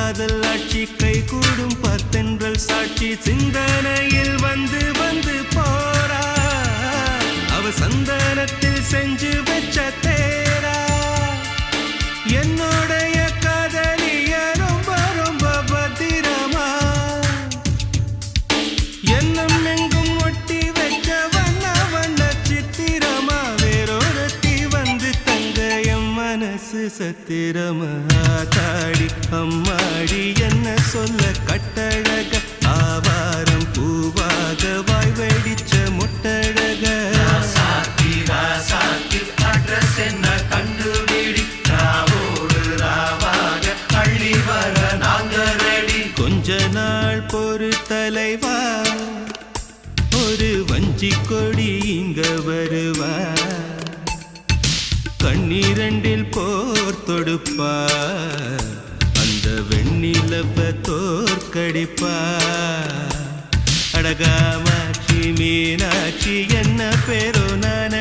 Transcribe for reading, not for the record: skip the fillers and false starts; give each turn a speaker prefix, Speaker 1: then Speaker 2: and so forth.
Speaker 1: காதல் ஆட்சி கை கூடும் பத்தென்றல் சாட்சி சிந்தனையில் வந்து வந்து போறா அவ சந்தனத்தில் செஞ்சு வச்ச தேரா என்னுடைய காதலிய ரொம்ப ரொம்ப பத்திரமா என்னும் எங்கும் ஒட்டி வச்ச வண்ண வண்ண சித்திரமா வேறொருத்தி வந்து தங்க என் மனசு சத்திரமா தாடி அம்மாடி என்ன சொல்ல கட்டழக ஆவாரம் பூவாக வாய் வெடிச்ச முட்டழக
Speaker 2: அட்ரஸ் என்ன கண்டுபிடி ராவோடு ராவாக அள்ளி வர நாங்க ரெடி
Speaker 1: கொஞ்ச நாள் பொறு தலைவா ஒரு வஞ்சி கொடி இங்க வருவா கண்ணீரண்டில் போர் தொடுப்பா அந்த வெண்ணிலவ தோற்கடிப்பா அடகாமாட்சி மீனாட்சி என்ன பேரோ நான